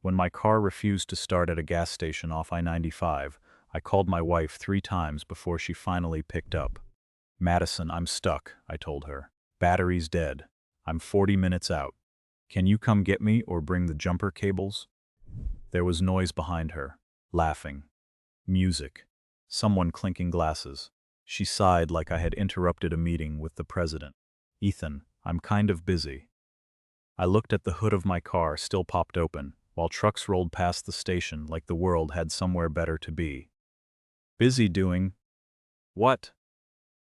When my car refused to start at a gas station off I-95, I called my wife 3 times before she finally picked up. "Madison, I'm stuck," I told her. "Battery's dead. I'm 40 minutes out. Can you come get me or bring the jumper cables?" There was noise behind her. Laughing. Music. Someone clinking glasses. She sighed like I had interrupted a meeting with the president. "Ethan, I'm kind of busy." I looked at the hood of my car, still popped open, while trucks rolled past the station like the world had somewhere better to be. "Busy doing what?"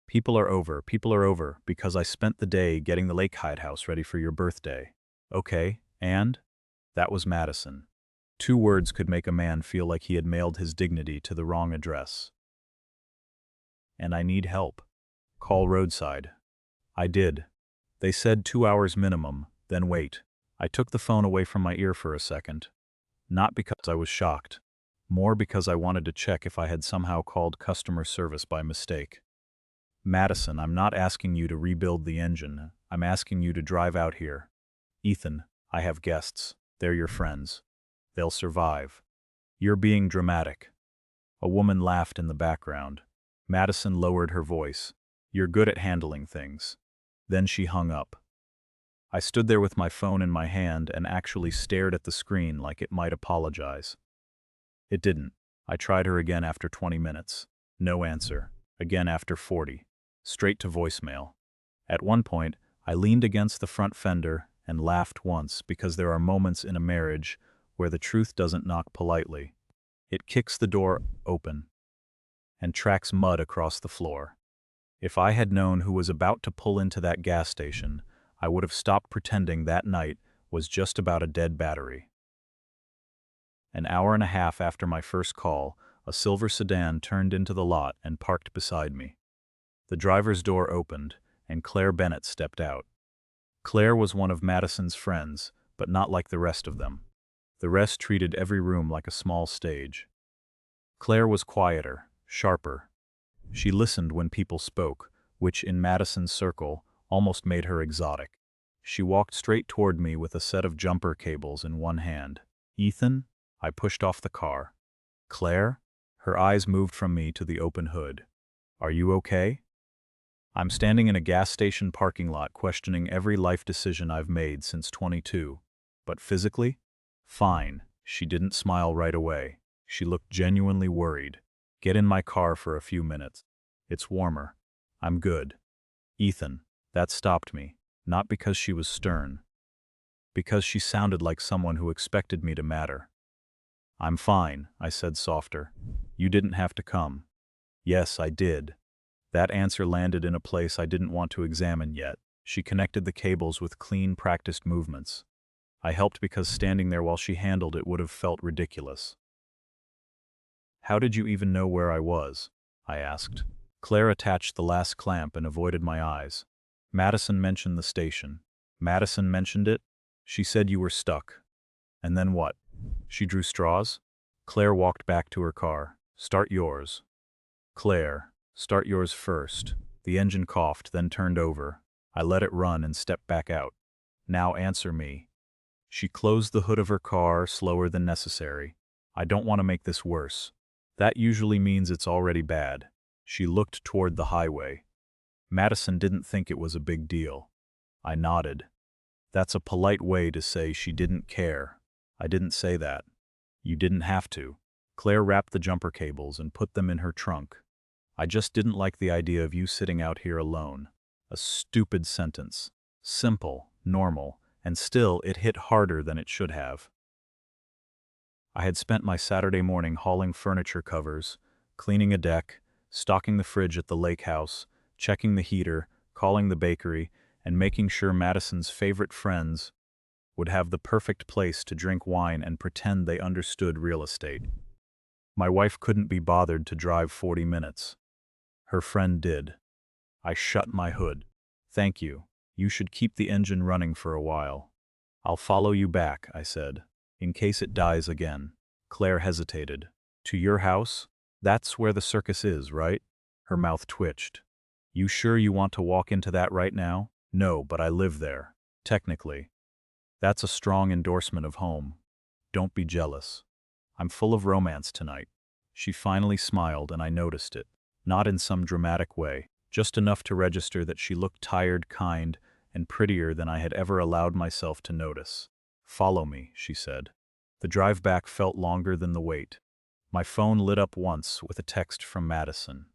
People are over, because I spent the day getting the Lake Hyde house ready for your birthday." "Okay, and?" That was Madison. 2 words could make a man feel like he had mailed his dignity to the wrong address. "And I need help." "Call roadside." I did. They said 2 hours minimum, then wait. I took the phone away from my ear for a second. Not because I was shocked. More because I wanted to check if I had somehow called customer service by mistake. "Madison, I'm not asking you to rebuild the engine. I'm asking you to drive out here." "Ethan, I have guests. They're your friends. They'll survive." "You're being dramatic." A woman laughed in the background. Madison lowered her voice. "You're good at handling things." Then she hung up. I stood there with my phone in my hand and actually stared at the screen like it might apologize. It didn't. I tried her again after 20 minutes. No answer. Again after 40. Straight to voicemail. At one point, I leaned against the front fender and laughed once, because there are moments in a marriage where the truth doesn't knock politely. It kicks the door open and tracks mud across the floor. If I had known who was about to pull into that gas station, I would have stopped pretending that night was just about a dead battery. An hour and a half after my first call, a silver sedan turned into the lot and parked beside me. The driver's door opened, and Claire Bennett stepped out. Claire was one of Madison's friends, but not like the rest of them. The rest treated every room like a small stage. Claire was quieter, sharper. She listened when people spoke, which in Madison's circle almost made her exotic. She walked straight toward me with a set of jumper cables in one hand. "Ethan?" I pushed off the car. "Claire?" Her eyes moved from me to the open hood. "Are you okay?" I'm standing in a gas station parking lot questioning every life decision I've made since 22. But physically? Fine. She didn't smile right away. She looked genuinely worried. "Get in my car for a few minutes. It's warmer." "I'm good." "Ethan." That stopped me. Not because she was stern. Because she sounded like someone who expected me to matter. "I'm fine," I said softer. "You didn't have to come." "Yes, I did." That answer landed in a place I didn't want to examine yet. She connected the cables with clean, practiced movements. I helped because standing there while she handled it would have felt ridiculous. "How did you even know where I was?" I asked. Claire attached the last clamp and avoided my eyes. "Madison mentioned the station." "Madison mentioned it?" "She said you were stuck." "And then what?" "She drew straws." Claire walked back to her car. "Start yours." "Claire, start yours first." The engine coughed, then turned over. I let it run and stepped back out. "Now answer me." She closed the hood of her car slower than necessary. "I don't want to make this worse." "That usually means it's already bad." She looked toward the highway. "Madison didn't think it was a big deal." I nodded. "That's a polite way to say she didn't care." "I didn't say that." "You didn't have to." Claire wrapped the jumper cables and put them in her trunk. "I just didn't like the idea of you sitting out here alone." A stupid sentence. Simple, normal, and still it hit harder than it should have. I had spent my Saturday morning hauling furniture covers, cleaning a deck, stocking the fridge at the lake house, checking the heater, calling the bakery, and making sure Madison's favorite friends would have the perfect place to drink wine and pretend they understood real estate. My wife couldn't be bothered to drive 40 minutes. Her friend did. I shut my hood. "Thank you. You should keep the engine running for a while." "I'll follow you back," I said, "in case it dies again." Claire hesitated. "To your house? That's where the circus is, right?" Her mouth twitched. "You sure you want to walk into that right now?" "No, but I live there. Technically." That's a strong endorsement of home. Don't be jealous. I'm full of romance tonight. She finally smiled and I noticed it. Not in some dramatic way, just enough to register that she looked tired, kind, and prettier than I had ever allowed myself to notice. Follow me, she said. The drive back felt longer than the wait. My phone lit up once with a text from Madison.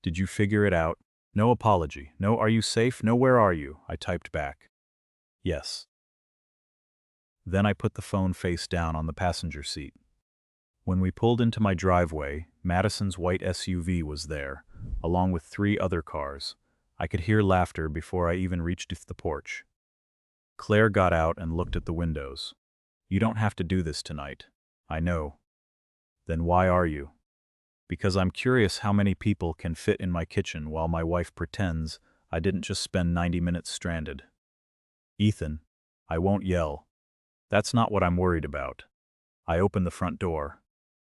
Did you figure it out? No apology. No, are you safe? No, where are you? I typed back. Yes. Then I put the phone face down on the passenger seat. When we pulled into my driveway, Madison's white SUV was there, along with 3 other cars. I could hear laughter before I even reached the porch. Claire got out and looked at the windows. You don't have to do this tonight. I know. Then why are you? Because I'm curious how many people can fit in my kitchen while my wife pretends I didn't just spend 90 minutes stranded. Ethan, I won't yell. That's not what I'm worried about. I opened the front door.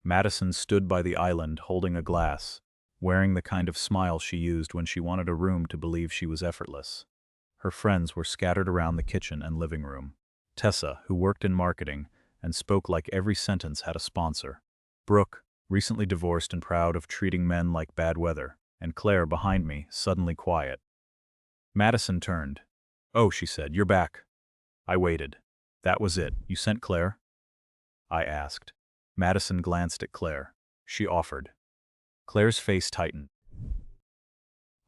Madison stood by the island holding a glass, wearing the kind of smile she used when she wanted a room to believe she was effortless. Her friends were scattered around the kitchen and living room. Tessa, who worked in marketing and spoke like every sentence had a sponsor. Brooke, recently divorced and proud of treating men like bad weather, and Claire behind me, suddenly quiet. Madison turned. Oh, she said, you're back. I waited. That was it. You sent Claire? I asked. Madison glanced at Claire. She offered. Claire's face tightened.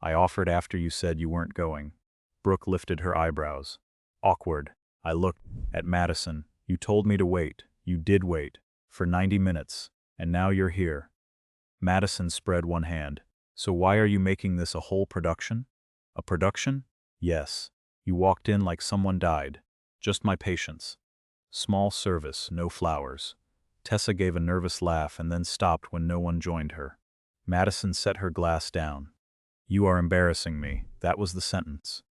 I offered after you said you weren't going. Brooke lifted her eyebrows. Awkward. I looked at Madison. You told me to wait. You did wait. For 90 minutes. And now you're here. Madison spread one hand. So why are you making this a whole production? A production? Yes. You walked in like someone died. Just my patience. Small service, no flowers. Tessa gave a nervous laugh and then stopped when no one joined her. Madison set her glass down. You are embarrassing me. That was the sentence.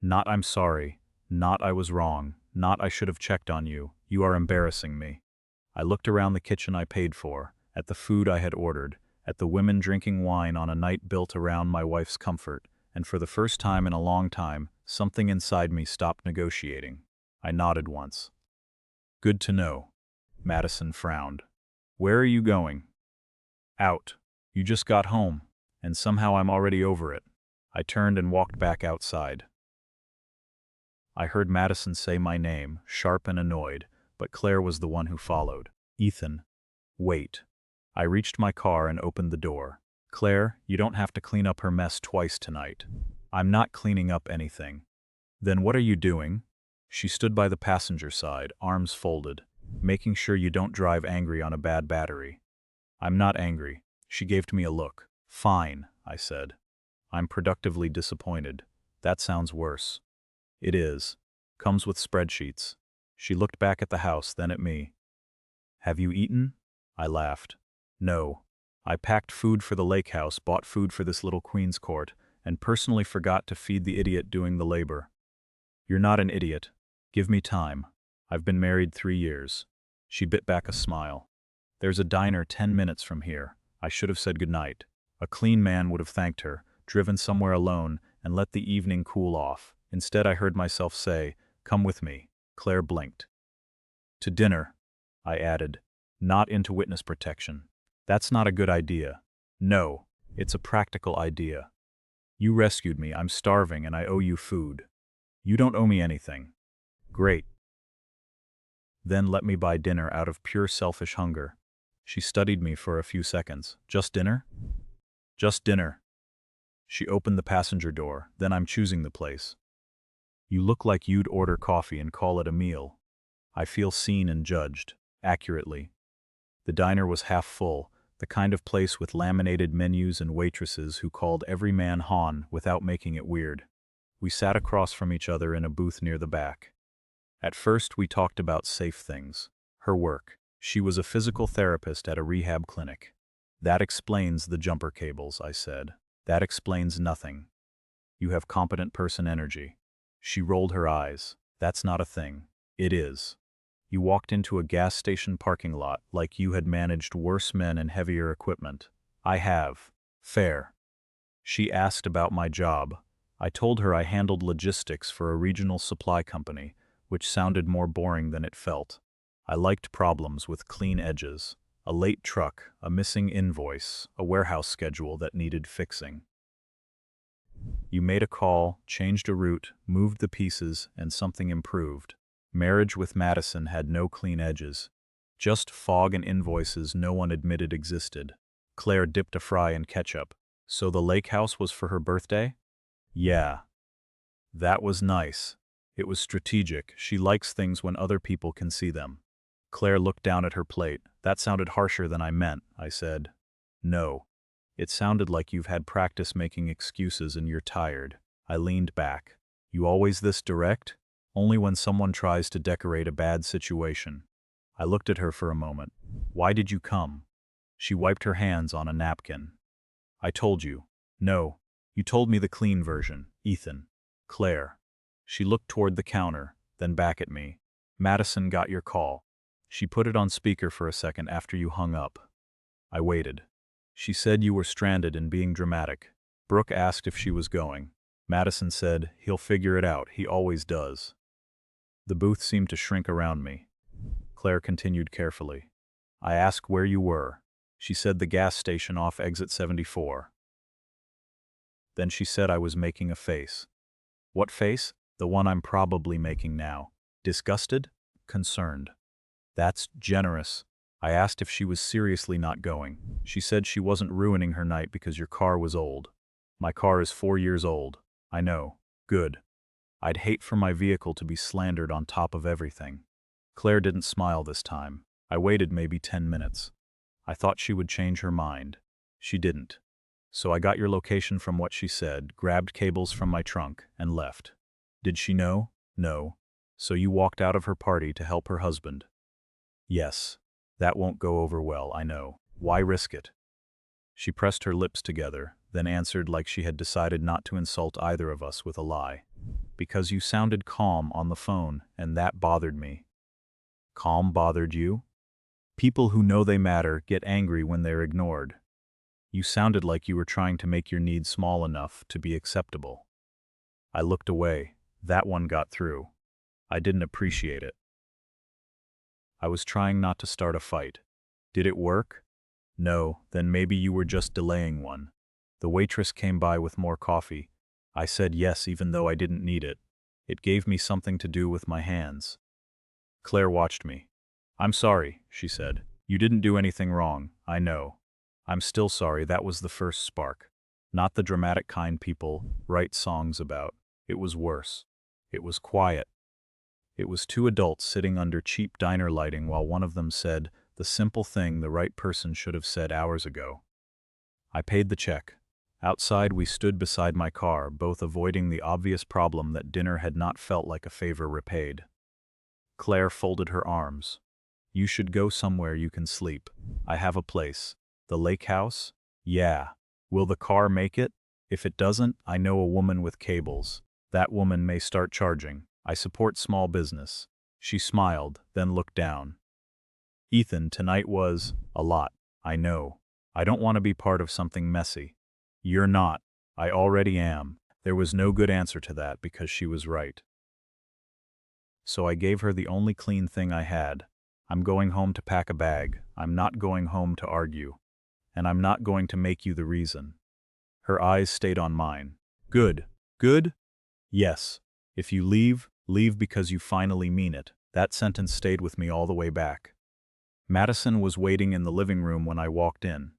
Not I'm sorry. Not I was wrong. Not I should have checked on you. You are embarrassing me. I looked around the kitchen I paid for, at the food I had ordered, at the women drinking wine on a night built around my wife's comfort, and for the first time in a long time, something inside me stopped negotiating. I nodded once. Good to know. Madison frowned. Where are you going? Out. You just got home, and somehow I'm already over it. I turned and walked back outside. I heard Madison say my name, sharp and annoyed, but Claire was the one who followed. Ethan. Wait. I reached my car and opened the door. Claire, you don't have to clean up her mess twice tonight. I'm not cleaning up anything. Then what are you doing? She stood by the passenger side, arms folded, making sure you don't drive angry on a bad battery. I'm not angry. She gave me a look. Fine, I said. I'm productively disappointed. That sounds worse. It is. Comes with spreadsheets. She looked back at the house, then at me. Have you eaten? I laughed. No. I packed food for the lake house, bought food for this little Queen's Court, and personally forgot to feed the idiot doing the labor. You're not an idiot. Give me time. I've been married 3 years. She bit back a smile. There's a diner 10 minutes from here. I should have said goodnight. A clean man would have thanked her, driven somewhere alone, and let the evening cool off. Instead, I heard myself say, come with me. Claire blinked. To dinner, I added, not into witness protection. That's not a good idea. No, it's a practical idea. You rescued me, I'm starving, and I owe you food. You don't owe me anything. Great. Then let me buy dinner out of pure selfish hunger. She studied me for a few seconds. Just dinner? Just dinner. She opened the passenger door, then I'm choosing the place. You look like you'd order coffee and call it a meal. I feel seen and judged, accurately. The diner was half full, the kind of place with laminated menus and waitresses who called every man Han without making it weird. We sat across from each other in a booth near the back. At first we talked about safe things. Her work. She was a physical therapist at a rehab clinic. That explains the jumper cables, I said. That explains nothing. You have competent person energy. She rolled her eyes. That's not a thing. It is. You walked into a gas station parking lot like you had managed worse men and heavier equipment. I have. Fair. She asked about my job. I told her I handled logistics for a regional supply company, which sounded more boring than it felt. I liked problems with clean edges. A late truck, a missing invoice, a warehouse schedule that needed fixing. You made a call, changed a route, moved the pieces, and something improved. Marriage with Madison had no clean edges. Just fog and invoices no one admitted existed. Claire dipped a fry in ketchup. So the lake house was for her birthday? Yeah. That was nice. It was strategic. She likes things when other people can see them. Claire looked down at her plate. That sounded harsher than I meant, I said. No. It sounded like you've had practice making excuses and you're tired. I leaned back. You always this direct? Only when someone tries to decorate a bad situation. I looked at her for a moment. Why did you come? She wiped her hands on a napkin. I told you. No. You told me the clean version, Ethan. Claire. She looked toward the counter, then back at me. Madison got your call. She put it on speaker for a second after you hung up. I waited. She said you were stranded and being dramatic. Brooke asked if she was going. Madison said, he'll figure it out, he always does. The booth seemed to shrink around me. Claire continued carefully. I asked where you were. She said the gas station off exit 74. Then she said I was making a face. What face? The one I'm probably making now. Disgusted? Concerned. That's generous. I asked if she was seriously not going. She said she wasn't ruining her night because your car was old. My car is 4 years old. I know. Good. I'd hate for my vehicle to be slandered on top of everything. Claire didn't smile this time. I waited maybe 10 minutes. I thought she would change her mind. She didn't. So I got your location from what she said, grabbed cables from my trunk, and left. Did she know? No. So you walked out of her party to help her husband? Yes. That won't go over well, I know. Why risk it? She pressed her lips together, then answered like she had decided not to insult either of us with a lie. Because you sounded calm on the phone, and that bothered me. Calm bothered you? People who know they matter get angry when they're ignored. You sounded like you were trying to make your needs small enough to be acceptable. I looked away. That one got through. I didn't appreciate it. I was trying not to start a fight. Did it work? No, then maybe you were just delaying one. The waitress came by with more coffee. I said yes even though I didn't need it. It gave me something to do with my hands. Claire watched me. I'm sorry, she said. You didn't do anything wrong, I know. I'm still sorry, that was the first spark. Not the dramatic kind people write songs about. It was worse. It was quiet. It was 2 adults sitting under cheap diner lighting while one of them said the simple thing the right person should have said hours ago. I paid the check. Outside we stood beside my car, both avoiding the obvious problem that dinner had not felt like a favor repaid. Claire folded her arms. You should go somewhere you can sleep. I have a place. The lake house? Yeah. Will the car make it? If it doesn't, I know a woman with cables. That woman may start charging. I support small business. She smiled, then looked down. Ethan, tonight was a lot. I know. I don't want to be part of something messy. You're not. I already am. There was no good answer to that because she was right. So I gave her the only clean thing I had. I'm going home to pack a bag. I'm not going home to argue. And I'm not going to make you the reason. Her eyes stayed on mine. Good. Good? Yes. If you leave, leave because you finally mean it. That sentence stayed with me all the way back. Madison was waiting in the living room when I walked in.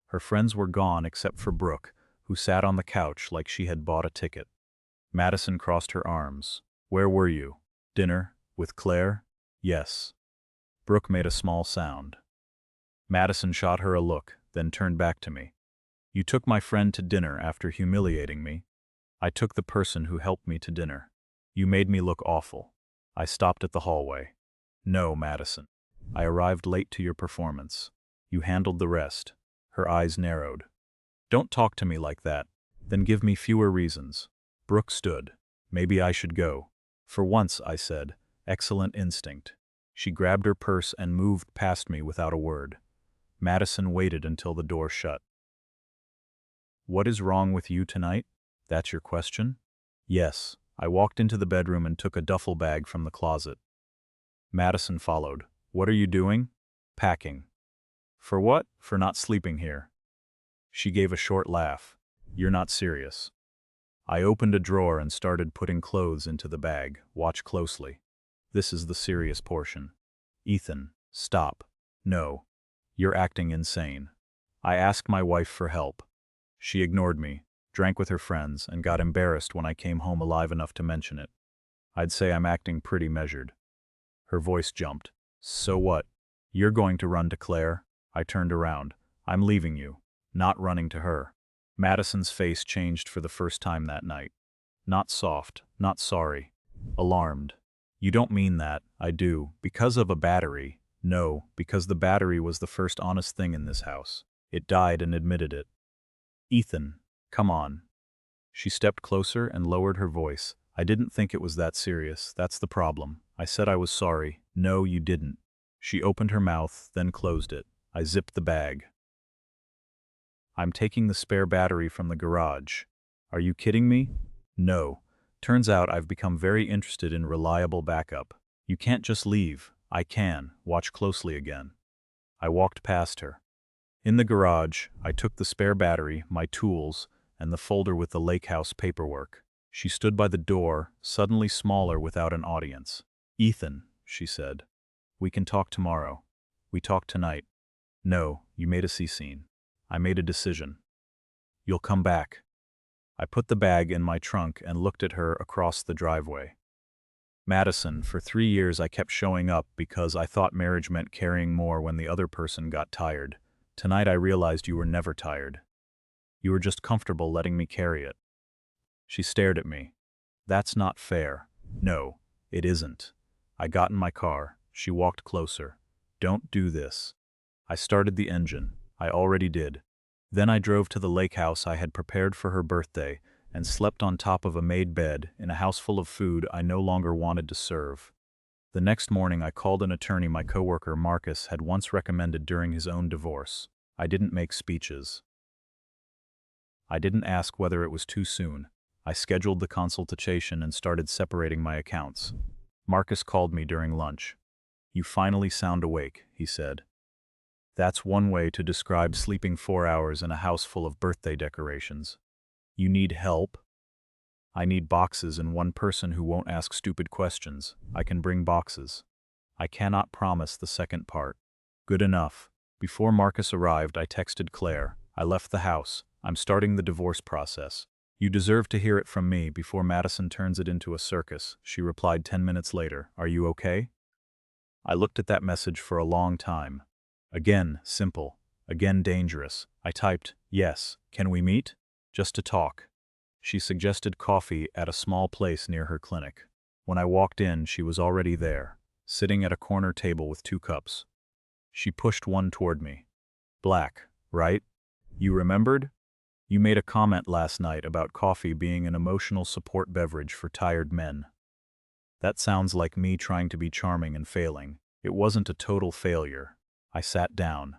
Her friends were gone except for Brooke, who sat on the couch like she had bought a ticket. Madison crossed her arms. Where were you? Dinner? With Claire? Yes. Brooke made a small sound. Madison shot her a look, then turned back to me. You took my friend to dinner after humiliating me. I took the person who helped me to dinner. You made me look awful. I stopped at the hallway. No, Madison. I arrived late to your performance. You handled the rest. Her eyes narrowed. Don't talk to me like that. Then give me fewer reasons. Brooke stood. Maybe I should go. For once, I said. Excellent instinct. She grabbed her purse and moved past me without a word. Madison waited until the door shut. What is wrong with you tonight? That's your question? Yes. I walked into the bedroom and took a duffel bag from the closet. Madison followed. What are you doing? Packing. For what? For not sleeping here. She gave a short laugh. You're not serious. I opened a drawer and started putting clothes into the bag. Watch closely. This is the serious portion. Ethan, stop. No. You're acting insane. I asked my wife for help. She ignored me, drank with her friends, and got embarrassed when I came home alive enough to mention it. I'd say I'm acting pretty measured. Her voice jumped. So what? You're going to run to Claire? I turned around. I'm leaving you. Not running to her. Madison's face changed for the first time that night. Not soft, not sorry. Alarmed. You don't mean that. I do. Because of a battery. No, because the battery was the first honest thing in this house. It died and admitted it. Ethan, come on. She stepped closer and lowered her voice. I didn't think it was that serious. That's the problem. I said I was sorry. No, you didn't. She opened her mouth, then closed it. I zipped the bag. I'm taking the spare battery from the garage. Are you kidding me? No. Turns out I've become very interested in reliable backup. You can't just leave. I can. Watch closely again. I walked past her. In the garage, I took the spare battery, my tools, and the folder with the lake house paperwork. She stood by the door, suddenly smaller without an audience. Ethan, she said. We can talk tomorrow. We talk tonight. No, you made a scene. I made a decision. You'll come back. I put the bag in my trunk and looked at her across the driveway. Madison, for 3 years I kept showing up because I thought marriage meant carrying more when the other person got tired. Tonight I realized you were never tired. You were just comfortable letting me carry it. She stared at me. That's not fair. No, it isn't. I got in my car. She walked closer. Don't do this. I started the engine. I already did. Then I drove to the lake house I had prepared for her birthday and slept on top of a made bed in a house full of food I no longer wanted to serve. The next morning I called an attorney my coworker Marcus had once recommended during his own divorce. I didn't make speeches. I didn't ask whether it was too soon. I scheduled the consultation and started separating my accounts. Marcus called me during lunch. You finally sound awake, he said. That's one way to describe sleeping 4 hours in a house full of birthday decorations. You need help? I need boxes and one person who won't ask stupid questions. I can bring boxes. I cannot promise the second part. Good enough. Before Marcus arrived, I texted Claire. I left the house. I'm starting the divorce process. You deserve to hear it from me before Madison turns it into a circus. She replied 10 minutes later. Are you okay? I looked at that message for a long time. Again, simple. Again, dangerous. I typed, yes, can we meet? Just to talk. She suggested coffee at a small place near her clinic. When I walked in, she was already there, sitting at a corner table with 2 cups. She pushed one toward me. Black, right? You remembered? You made a comment last night about coffee being an emotional support beverage for tired men. That sounds like me trying to be charming and failing. It wasn't a total failure. I sat down.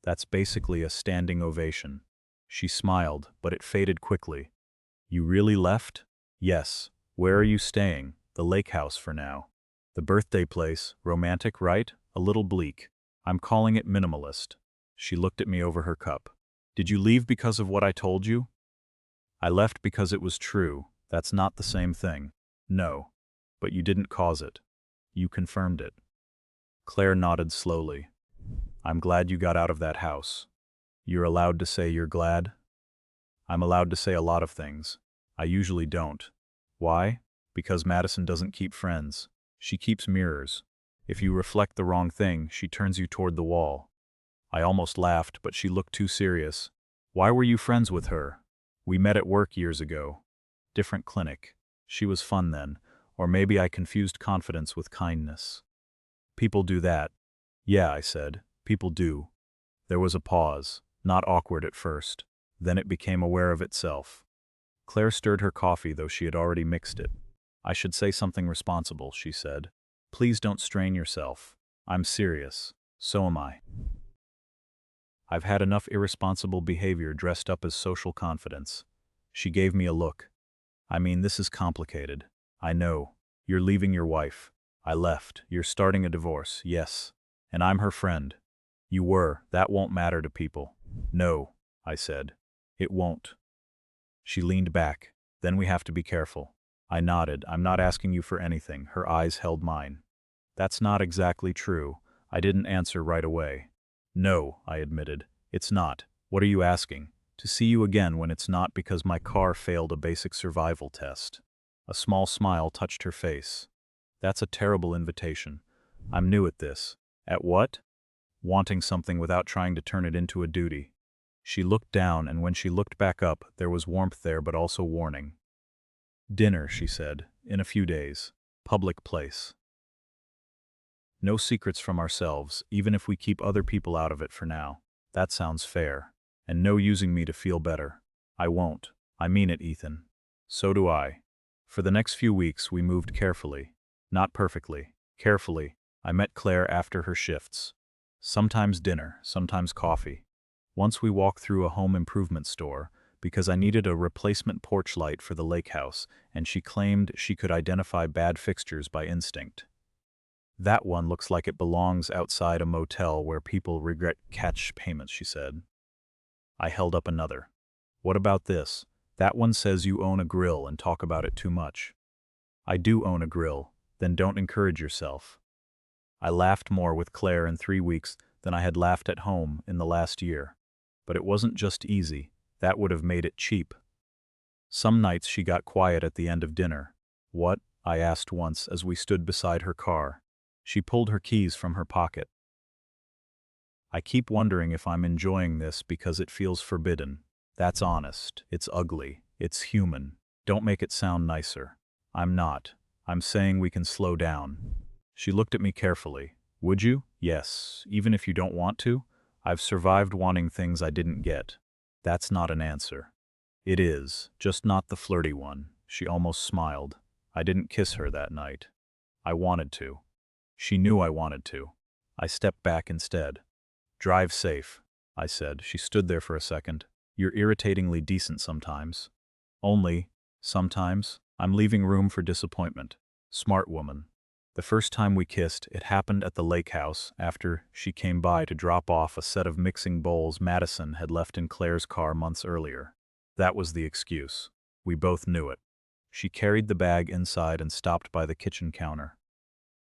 That's basically a standing ovation. She smiled, but it faded quickly. You really left? Yes. Where are you staying? The lake house for now. The birthday place, romantic, right? A little bleak. I'm calling it minimalist. She looked at me over her cup. Did you leave because of what I told you? I left because it was true. That's not the same thing. No. But you didn't cause it. You confirmed it. Claire nodded slowly. I'm glad you got out of that house. You're allowed to say you're glad? I'm allowed to say a lot of things. I usually don't. Why? Because Madison doesn't keep friends. She keeps mirrors. If you reflect the wrong thing, she turns you toward the wall. I almost laughed, but she looked too serious. Why were you friends with her? We met at work years ago. Different clinic. She was fun then, or maybe I confused confidence with kindness. People do that. Yeah, I said. People do. There was a pause, not awkward at first. Then it became aware of itself. Claire stirred her coffee, though she had already mixed it. I should say something responsible, she said. Please don't strain yourself. I'm serious. So am I. I've had enough irresponsible behavior dressed up as social confidence. She gave me a look. I mean, this is complicated. I know. You're leaving your wife. I left. You're starting a divorce, yes. And I'm her friend. You were. That won't matter to people. No, I said. It won't. She leaned back. Then we have to be careful. I nodded. I'm not asking you for anything. Her eyes held mine. That's not exactly true. I didn't answer right away. No, I admitted. It's not. What are you asking? To see you again when it's not because my car failed a basic survival test. A small smile touched her face. That's a terrible invitation. I'm new at this. At what? Wanting something without trying to turn it into a duty. She looked down, and when she looked back up, there was warmth there but also warning. Dinner, she said, in a few days. Public place. No secrets from ourselves, even if we keep other people out of it for now. That sounds fair. And no using me to feel better. I won't. I mean it, Ethan. So do I. For the next few weeks, we moved carefully. Not perfectly. Carefully. I met Claire after her shifts. Sometimes dinner, sometimes coffee. Once we walked through a home improvement store because I needed a replacement porch light for the lake house, and she claimed she could identify bad fixtures by instinct. That one looks like it belongs outside a motel where people regret cash payments, she said. I held up another. What about this? That one says you own a grill and talk about it too much. I do own a grill, then don't encourage yourself. I laughed more with Claire in 3 weeks than I had laughed at home in the last year. But it wasn't just easy. That would have made it cheap. Some nights she got quiet at the end of dinner. What? I asked once as we stood beside her car. She pulled her keys from her pocket. I keep wondering if I'm enjoying this because it feels forbidden. That's honest. It's ugly. It's human. Don't make it sound nicer. I'm not. I'm saying we can slow down. She looked at me carefully. Would you? Yes, even if you don't want to? I've survived wanting things I didn't get. That's not an answer. It is, just not the flirty one. She almost smiled. I didn't kiss her that night. I wanted to. She knew I wanted to. I stepped back instead. Drive safe, I said. She stood there for a second. You're irritatingly decent sometimes. Only, sometimes, I'm leaving room for disappointment. Smart woman. The first time we kissed, it happened at the lake house after she came by to drop off a set of mixing bowls Madison had left in Claire's car months earlier. That was the excuse. We both knew it. She carried the bag inside and stopped by the kitchen counter.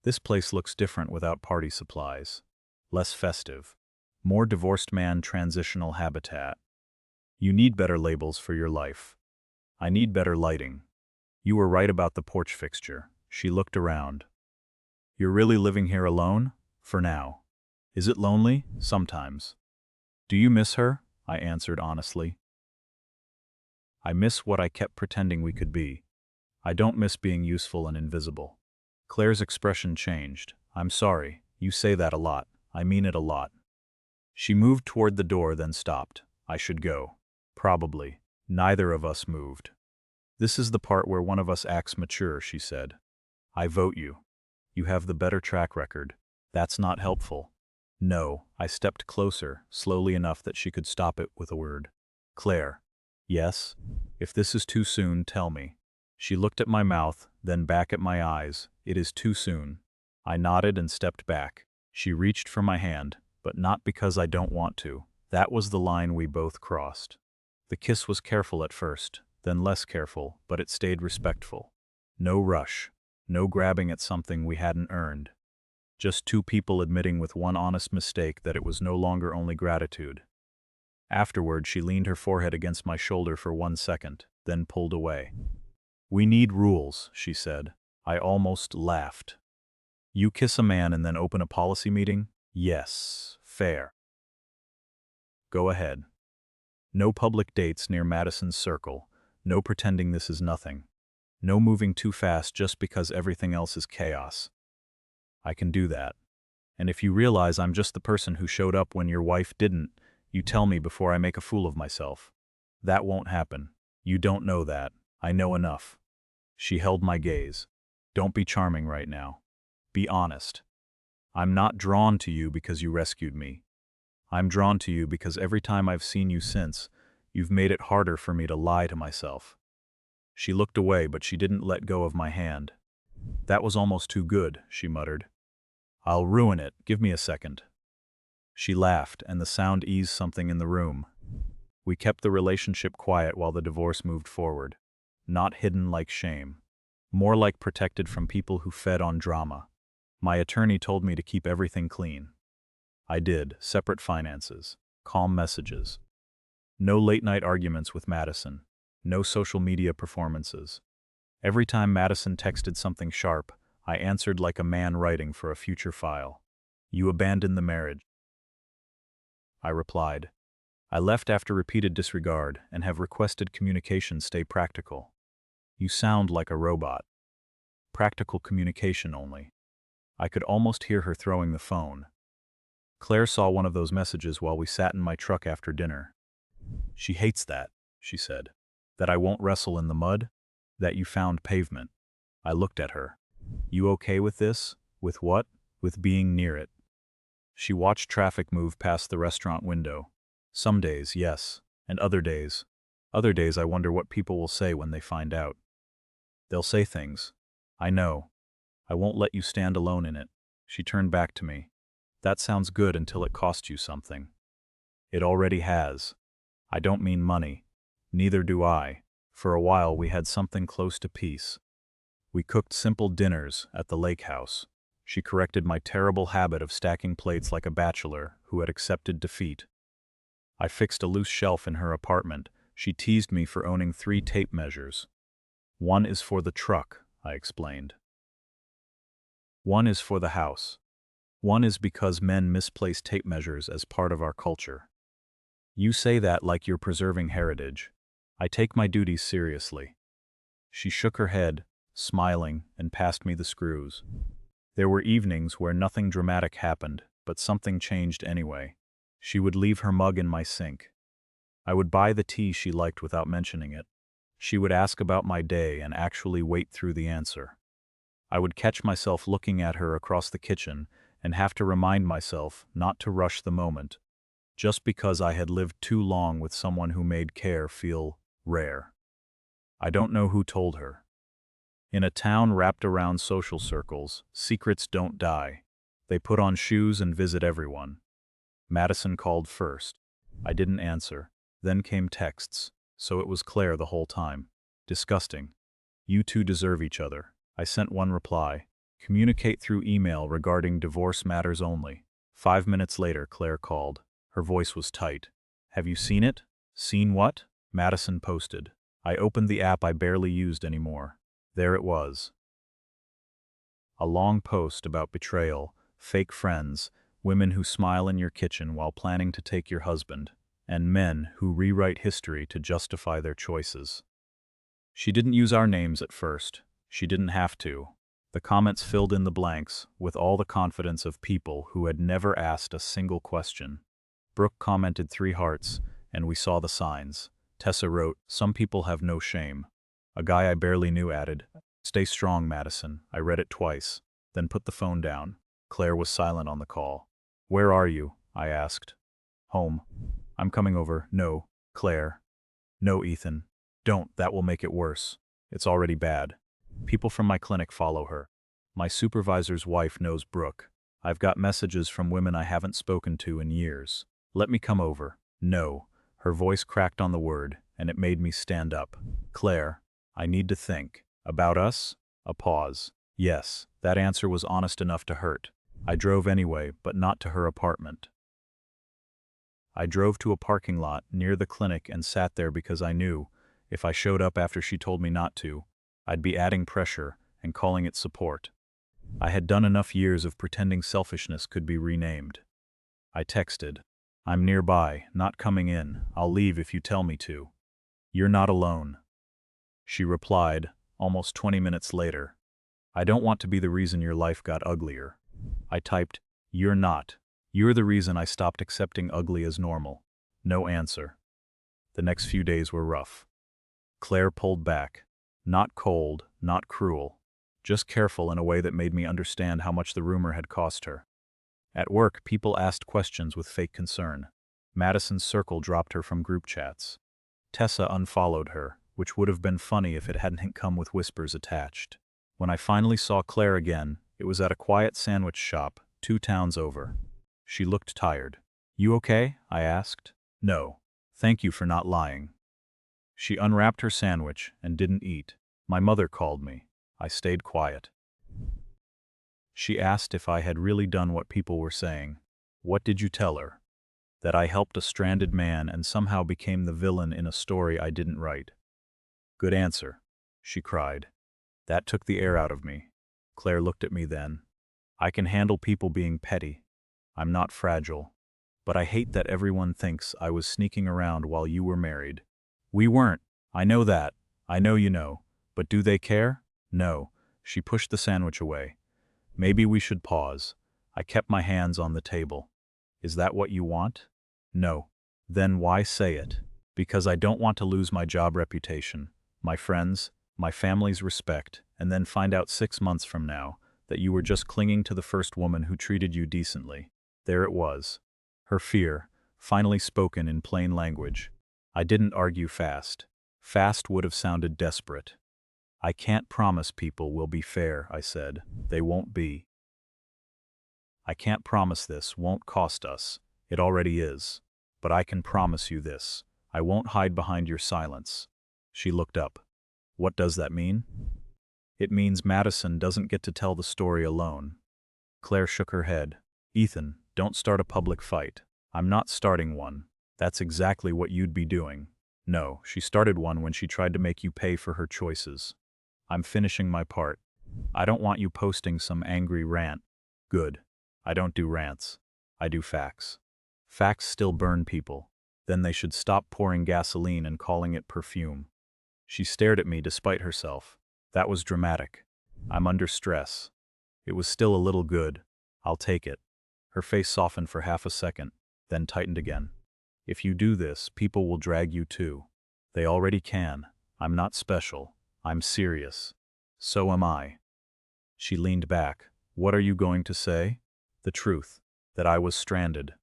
This place looks different without party supplies. Less festive. More divorced man transitional habitat. You need better labels for your life. I need better lighting. You were right about the porch fixture. She looked around. You're really living here alone? For now. Is it lonely? Sometimes. Do you miss her? I answered honestly. I miss what I kept pretending we could be. I don't miss being useful and invisible. Claire's expression changed. I'm sorry. You say that a lot. I mean it a lot. She moved toward the door, then stopped. I should go. Probably. Neither of us moved. This is the part where one of us acts mature, she said. I vote you. You have the better track record. That's not helpful. No, I stepped closer, slowly enough that she could stop it with a word. Claire. Yes? If this is too soon, tell me. She looked at my mouth, then back at my eyes. It is too soon. I nodded and stepped back. She reached for my hand, but not because I don't want to. That was the line we both crossed. The kiss was careful at first, then less careful, but it stayed respectful. No rush. No grabbing at something we hadn't earned. Just two people admitting with one honest mistake that it was no longer only gratitude. Afterward, she leaned her forehead against my shoulder for 1 second, then pulled away. We need rules, she said. I almost laughed. You kiss a man and then open a policy meeting? Yes, fair. Go ahead. No public dates near Madison Circle. No pretending this is nothing. No moving too fast just because everything else is chaos. I can do that. And if you realize I'm just the person who showed up when your wife didn't, you tell me before I make a fool of myself. That won't happen. You don't know that. I know enough. She held my gaze. Don't be charming right now. Be honest. I'm not drawn to you because you rescued me. I'm drawn to you because every time I've seen you since, you've made it harder for me to lie to myself. She looked away, but she didn't let go of my hand. That was almost too good, she muttered. I'll ruin it, give me a second. She laughed, and the sound eased something in the room. We kept the relationship quiet while the divorce moved forward. Not hidden like shame. More like protected from people who fed on drama. My attorney told me to keep everything clean. I did, separate finances, calm messages. No late-night arguments with Madison. No social media performances. Every time Madison texted something sharp, I answered like a man writing for a future file. You abandoned the marriage. I replied. I left after repeated disregard and have requested communication stay practical. You sound like a robot. Practical communication only. I could almost hear her throwing the phone. Claire saw one of those messages while we sat in my truck after dinner. She hates that, she said. That I won't wrestle in the mud? That you found pavement. I looked at her. You okay with this? With what? With being near it. She watched traffic move past the restaurant window. Some days, yes, and other days I wonder what people will say when they find out. They'll say things. I know. I won't let you stand alone in it. She turned back to me. That sounds good until it costs you something. It already has. I don't mean money. Neither do I. For a while we had something close to peace. We cooked simple dinners at the lake house. She corrected my terrible habit of stacking plates like a bachelor who had accepted defeat. I fixed a loose shelf in her apartment. She teased me for owning 3 tape measures. One is for the truck, I explained. One is for the house. One is because men misplace tape measures as part of our culture. You say that like you're preserving heritage. I take my duties seriously. She shook her head, smiling, and passed me the screws. There were evenings where nothing dramatic happened, but something changed anyway. She would leave her mug in my sink. I would buy the tea she liked without mentioning it. She would ask about my day and actually wait through the answer. I would catch myself looking at her across the kitchen and have to remind myself not to rush the moment, just because I had lived too long with someone who made care feel rare. I don't know who told her. In a town wrapped around social circles, secrets don't die. They put on shoes and visit everyone. Madison called first. I didn't answer. Then came texts, so it was Claire the whole time. Disgusting. You two deserve each other. I sent one reply. Communicate through email regarding divorce matters only. 5 minutes later, Claire called. Her voice was tight. Have you seen it? Seen what? Madison posted. I opened the app I barely used anymore. There it was. A long post about betrayal, fake friends, women who smile in your kitchen while planning to take your husband, and men who rewrite history to justify their choices. She didn't use our names at first. She didn't have to. The comments filled in the blanks with all the confidence of people who had never asked a single question. Brooke commented 3 hearts, and we saw the signs. Tessa wrote, "Some people have no shame." A guy I barely knew added, "Stay strong, Madison." I read it twice, then put the phone down. Claire was silent on the call. "Where are you?" I asked. "Home." "I'm coming over." "No." Claire. "No, Ethan. Don't, that will make it worse. It's already bad. People from my clinic follow her. My supervisor's wife knows Brooke. I've got messages from women I haven't spoken to in years. Let me come over." "No." Her voice cracked on the word, and it made me stand up. "Claire, I need to think." "About us?" A pause. Yes, that answer was honest enough to hurt. I drove anyway, but not to her apartment. I drove to a parking lot near the clinic and sat there because I knew, if I showed up after she told me not to, I'd be adding pressure and calling it support. I had done enough years of pretending selfishness could be renamed. I texted, "I'm nearby, not coming in. I'll leave if you tell me to. You're not alone." She replied, almost 20 minutes later, "I don't want to be the reason your life got uglier." I typed, "You're not. You're the reason I stopped accepting ugly as normal." No answer. The next few days were rough. Claire pulled back. Not cold, not cruel. Just careful in a way that made me understand how much the rumor had cost her. At work, people asked questions with fake concern. Madison's circle dropped her from group chats. Tessa unfollowed her, which would have been funny if it hadn't come with whispers attached. When I finally saw Claire again, it was at a quiet sandwich shop 2 towns over. She looked tired. "You okay?" I asked. "No. Thank you for not lying." She unwrapped her sandwich and didn't eat. My mother called me. I stayed quiet. She asked if I had really done what people were saying. "What did you tell her?" "That I helped a stranded man and somehow became the villain in a story I didn't write." "Good answer," she cried. That took the air out of me. Claire looked at me then. "I can handle people being petty. I'm not fragile. But I hate that everyone thinks I was sneaking around while you were married." "We weren't. I know that. I know you know. But do they care?" "No." She pushed the sandwich away. "Maybe we should pause." I kept my hands on the table. "Is that what you want?" "No." "Then why say it?" "Because I don't want to lose my job reputation, my friends, my family's respect, and then find out 6 months from now that you were just clinging to the first woman who treated you decently." There it was. Her fear, finally spoken in plain language. I didn't argue fast. Fast would have sounded desperate. "I can't promise people will be fair," I said. "They won't be. I can't promise this won't cost us. It already is. But I can promise you this. I won't hide behind your silence." She looked up. "What does that mean?" "It means Madison doesn't get to tell the story alone." Claire shook her head. "Ethan, don't start a public fight." "I'm not starting one. That's exactly what you'd be doing." "No, she started one when she tried to make you pay for her choices." "I'm finishing my part. I don't want you posting some angry rant." "Good. I don't do rants. I do facts. Facts still burn people. Then they should stop pouring gasoline and calling it perfume." She stared at me despite herself. "That was dramatic. I'm under stress." "It was still a little good. I'll take it." Her face softened for half a second, then tightened again. "If you do this, people will drag you too. They already can. I'm not special. I'm serious. So am I." She leaned back. "What are you going to say?" "The truth. That I was stranded.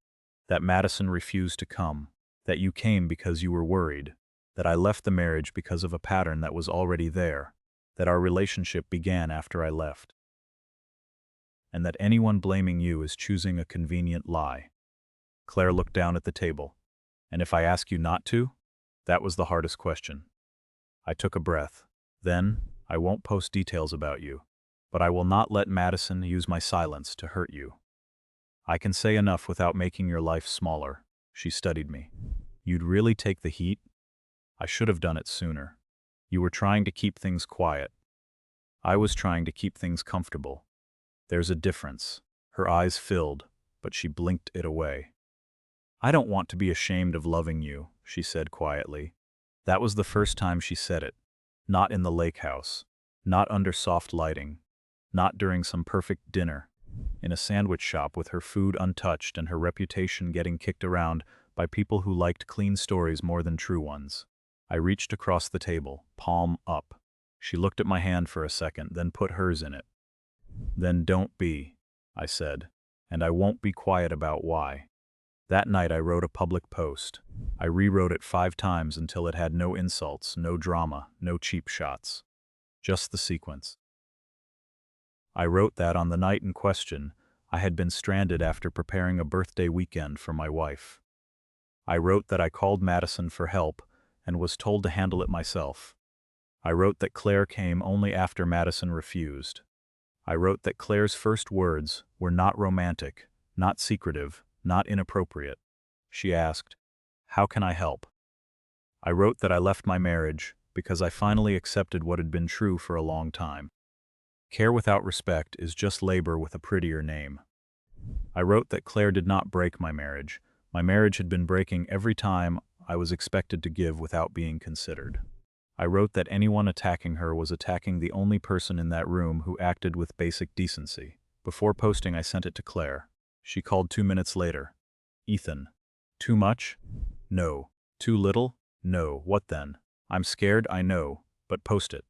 That Madison refused to come. That you came because you were worried. That I left the marriage because of a pattern that was already there. That our relationship began after I left. And that anyone blaming you is choosing a convenient lie." Claire looked down at the table. "And if I ask you not to?" That was the hardest question. I took a breath. "Then, I won't post details about you. But I will not let Madison use my silence to hurt you. I can say enough without making your life smaller." She studied me. "You'd really take the heat?" "I should have done it sooner. You were trying to keep things quiet. I was trying to keep things comfortable. There's a difference." Her eyes filled, but she blinked it away. "I don't want to be ashamed of loving you," she said quietly. That was the first time she said it. Not in the lake house. Not under soft lighting. Not during some perfect dinner. In a sandwich shop with her food untouched and her reputation getting kicked around by people who liked clean stories more than true ones. I reached across the table, palm up. She looked at my hand for a second, then put hers in it. "Then don't be," I said, "and I won't be quiet about why." That night I wrote a public post. I rewrote it 5 times until it had no insults, no drama, no cheap shots. Just the sequence. I wrote that on the night in question, I had been stranded after preparing a birthday weekend for my wife. I wrote that I called Madison for help and was told to handle it myself. I wrote that Claire came only after Madison refused. I wrote that Claire's first words were not romantic, not secretive, not inappropriate. She asked, "How can I help?" I wrote that I left my marriage because I finally accepted what had been true for a long time. Care without respect is just labor with a prettier name. I wrote that Claire did not break my marriage. My marriage had been breaking every time I was expected to give without being considered. I wrote that anyone attacking her was attacking the only person in that room who acted with basic decency. Before posting, I sent it to Claire. She called 2 minutes later. "Ethan. Too much?" "No." "Too little?" "No." "What then?" "I'm scared, I know, but post it."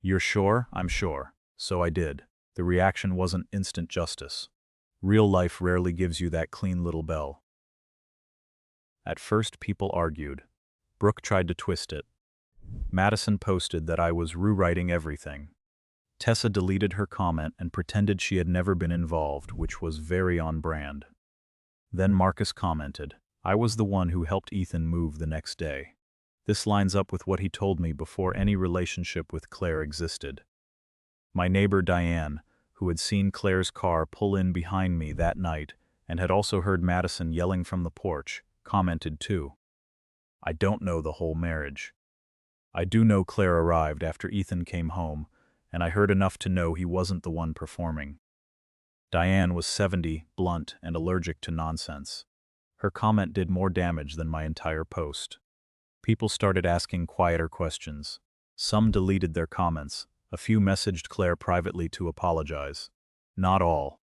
"You're sure?" "I'm sure." So I did. The reaction wasn't instant justice. Real life rarely gives you that clean little bell. At first people argued. Brooke tried to twist it. Madison posted that I was rewriting everything. Tessa deleted her comment and pretended she had never been involved, which was very on brand. Then Marcus commented, "I was the one who helped Ethan move the next day." This lines up with what he told me before any relationship with Claire existed. My neighbor Diane, who had seen Claire's car pull in behind me that night and had also heard Madison yelling from the porch, commented too. I don't know the whole marriage. I do know Claire arrived after Ethan came home, and I heard enough to know he wasn't the one performing. Diane was 70, blunt, and allergic to nonsense. Her comment did more damage than my entire post. People started asking quieter questions. Some deleted their comments. A few messaged Claire privately to apologize. Not all.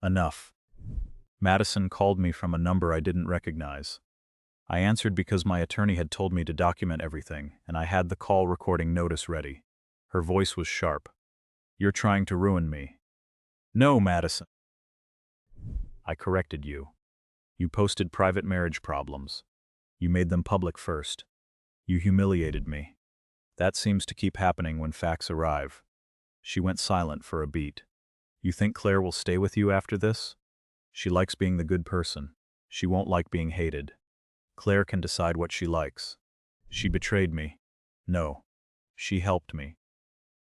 Enough. Madison called me from a number I didn't recognize. I answered because my attorney had told me to document everything, and I had the call recording notice ready. Her voice was sharp. "You're trying to ruin me." "No, Madison." "I corrected you. You posted private marriage problems. You made them public first. You humiliated me. That seems to keep happening when facts arrive." She went silent for a beat. "You think Claire will stay with you after this? She likes being the good person. She won't like being hated. Claire can decide what she likes. She betrayed me. No. She helped me.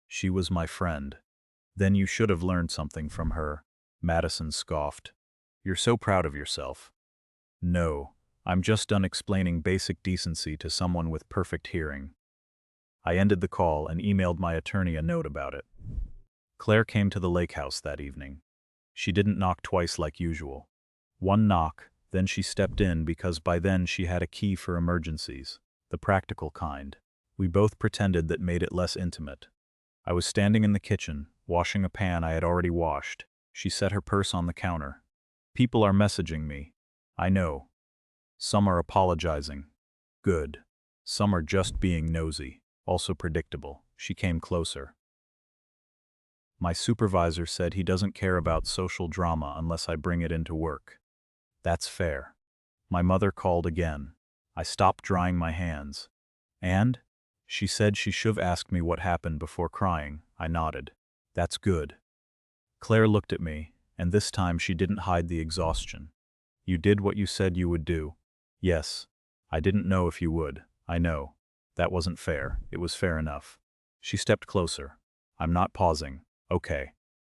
She was my friend." "Then you should have learned something from her," Madison scoffed. "You're so proud of yourself." "No, I'm just done explaining basic decency to someone with perfect hearing." I ended the call and emailed my attorney a note about it. Claire came to the lake house that evening. She didn't knock twice like usual. One knock, then she stepped in because by then she had a key for emergencies, the practical kind. We both pretended that made it less intimate. I was standing in the kitchen, washing a pan I had already washed. She set her purse on the counter. "People are messaging me. I know. Some are apologizing. Good. Some are just being nosy. Also predictable." She came closer. "My supervisor said he doesn't care about social drama unless I bring it into work." "That's fair." My mother called again. I stopped drying my hands. "And?" She said she should have asked me what happened before crying. I nodded. "That's good." Claire looked at me, and this time she didn't hide the exhaustion. "You did what you said you would do." "Yes. I didn't know if you would. I know. That wasn't fair. It was fair enough." She stepped closer. "I'm not pausing. Okay.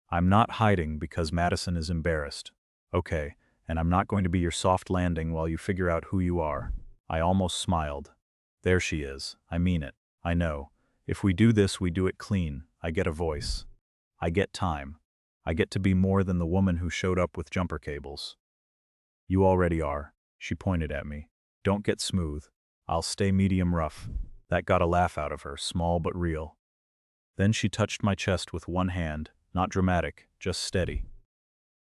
I'm not hiding because Madison is embarrassed. Okay. And I'm not going to be your soft landing while you figure out who you are." I almost smiled. "There she is. I mean it. I know. If we do this, we do it clean. I get a voice. I get time. I get to be more than the woman who showed up with jumper cables." "You already are." She pointed at me. "Don't get smooth. I'll stay medium rough." That got a laugh out of her, small but real. Then she touched my chest with one hand, not dramatic, just steady.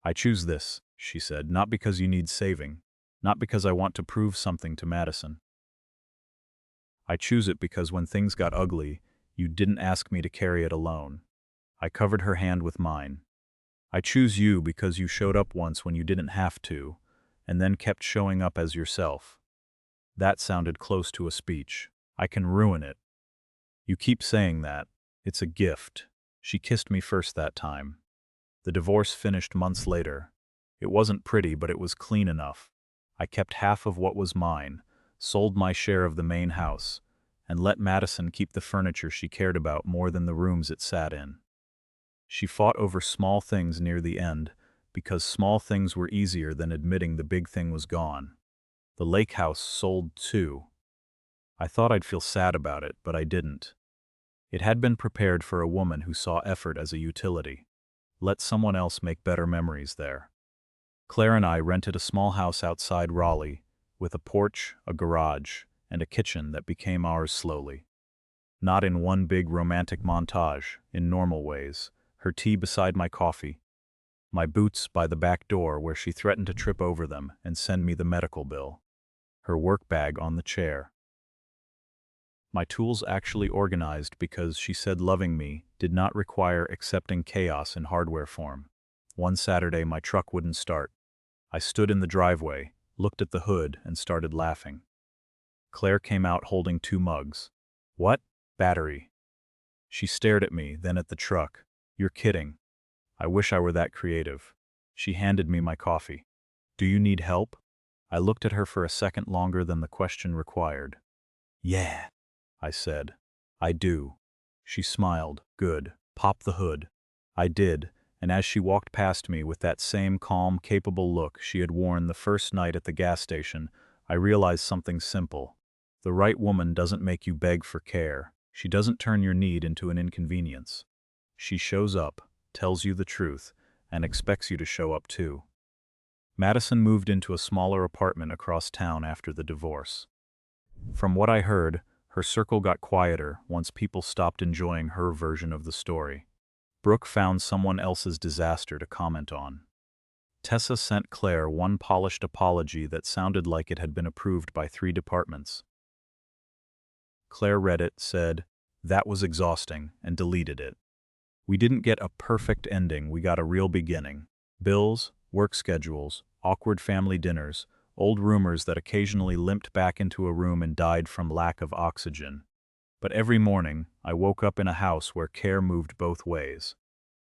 "I choose this," she said, "not because you need saving, not because I want to prove something to Madison. I choose it because when things got ugly, you didn't ask me to carry it alone." I covered her hand with mine. "I choose you because you showed up once when you didn't have to, and then kept showing up as yourself." That sounded close to a speech. "I can ruin it." "You keep saying that. It's a gift." She kissed me first that time. The divorce finished months later. It wasn't pretty, but it was clean enough. I kept half of what was mine, sold my share of the main house, and let Madison keep the furniture she cared about more than the rooms it sat in. She fought over small things near the end, because small things were easier than admitting the big thing was gone. The lake house sold too. I thought I'd feel sad about it, but I didn't. It had been prepared for a woman who saw effort as a utility. Let someone else make better memories there. Claire and I rented a small house outside Raleigh, with a porch, a garage, and a kitchen that became ours slowly. Not in one big romantic montage, in normal ways, her tea beside my coffee, my boots by the back door where she threatened to trip over them and send me the medical bill, her work bag on the chair. My tools actually organized because she said loving me did not require accepting chaos in hardware form. One Saturday my truck wouldn't start. I stood in the driveway, looked at the hood, and started laughing. Claire came out holding 2 mugs. "What?" "Battery." She stared at me, then at the truck. You're kidding. I wish I were that creative. She handed me my coffee. Do you need help? I looked at her for a second longer than the question required. Yeah, I said. I do. She smiled. Good. Pop the hood. I did, and as she walked past me with that same calm, capable look she had worn the first night at the gas station, I realized something simple. The right woman doesn't make you beg for care. She doesn't turn your need into an inconvenience. She shows up, tells you the truth, and expects you to show up too. Madison moved into a smaller apartment across town after the divorce. From what I heard, her circle got quieter once people stopped enjoying her version of the story. Brooke found someone else's disaster to comment on. Tessa sent Claire one polished apology that sounded like it had been approved by 3 departments. Claire read it, said, "That was exhausting," and deleted it. We didn't get a perfect ending, we got a real beginning. Bills, work schedules, awkward family dinners, old rumors that occasionally limped back into a room and died from lack of oxygen. But every morning, I woke up in a house where care moved both ways.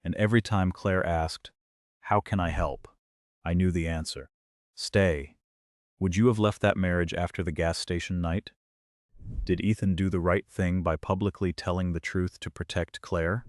And every time Claire asked, "How can I help?" I knew the answer. Stay. Would you have left that marriage after the gas station night? Did Ethan do the right thing by publicly telling the truth to protect Claire?